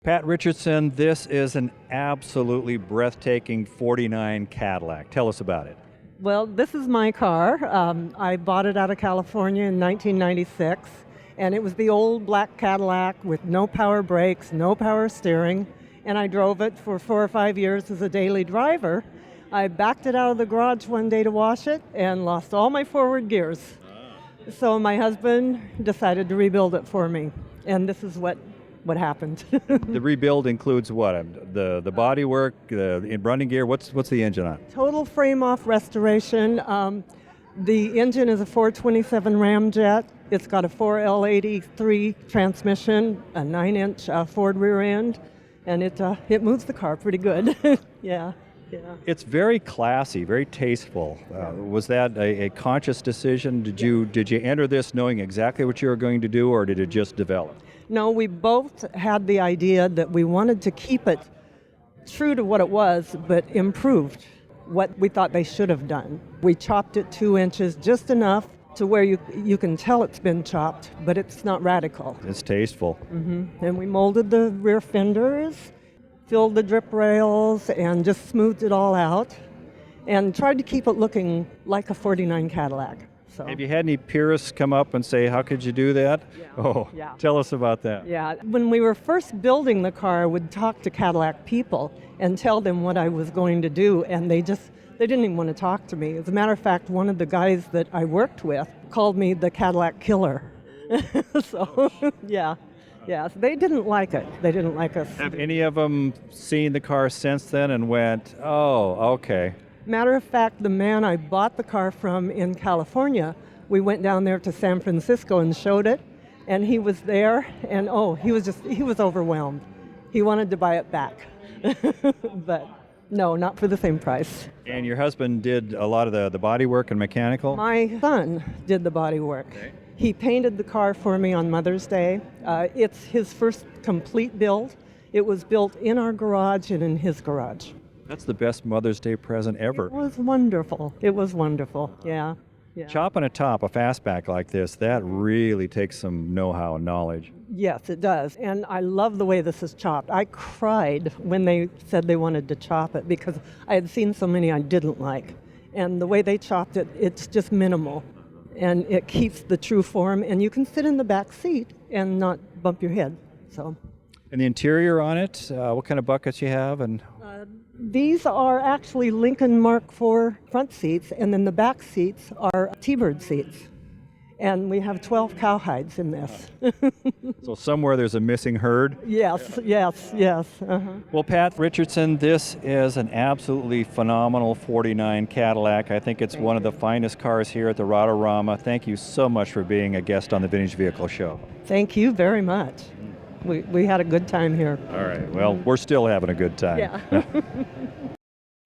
Pat Richardson, this is an absolutely breathtaking 49 Cadillac. Tell us about it. Well, this is my car. I bought it out of California in 1996, and it was the old black Cadillac with no power brakes, no power steering, and I drove it for 4 or 5 years as a daily driver. I backed it out of the garage one day to wash it and lost all my forward gears. So my husband decided to rebuild it for me, and this is what happened. The rebuild includes what? The body work, the running gear. What's the engine on? Total frame-off restoration. The engine is a 427 Ramjet. It's got a 4L83 transmission, a 9-inch Ford rear end, and it moves the car pretty good. Yeah. It's very classy, very tasteful. Was that a conscious decision? Did you enter this knowing exactly what you were going to do, or did it just develop? No, we both had the idea that we wanted to keep it true to what it was, but improved what we thought they should have done. We chopped it 2 inches, just enough to where you can tell it's been chopped, but it's not radical. It's tasteful. And we molded the rear fenders, filled the drip rails, and just smoothed it all out, and tried to keep it looking like a 49 Cadillac. So. Have you had any purists come up and say, how could you do that? Yeah. Tell us about that. Yeah, when we were first building the car, I would talk to Cadillac people and tell them what I was going to do, and they didn't even want to talk to me. As a matter of fact, one of the guys that I worked with called me the Cadillac killer. So, yeah, so they didn't like it. They didn't like us. Have any of them seen the car since then and went, oh, okay? Matter of fact, the man I bought the car from in California, we went down there to San Francisco and showed it, and he was there, and he was overwhelmed. He wanted to buy it back, but no, not for the same price. And your husband did a lot of the body work and mechanical? My son did the body work. Okay. He painted the car for me on Mother's Day. It's his first complete build. It was built in our garage and in his garage. That's the best Mother's Day present ever. It was wonderful. Yeah. Chopping a top, a fastback like this, that really takes some know-how and knowledge. Yes, it does. And I love the way this is chopped. I cried when they said they wanted to chop it because I had seen so many I didn't like. And the way they chopped it, it's just minimal. And it keeps the true form, and you can sit in the back seat and not bump your head. So. And the interior on it, what kind of buckets you have? And these are actually Lincoln Mark IV front seats, and then the back seats are T-Bird seats. And we have 12 cowhides in this. So somewhere there's a missing herd? Yes. Well, Pat Richardson, this is an absolutely phenomenal 49 Cadillac. I think it's one of the finest cars here at the Rotorama. Thank you so much for being a guest on the Vintage Vehicle Show. Thank you very much. We had a good time here. All right. Well, we're still having a good time. Yeah.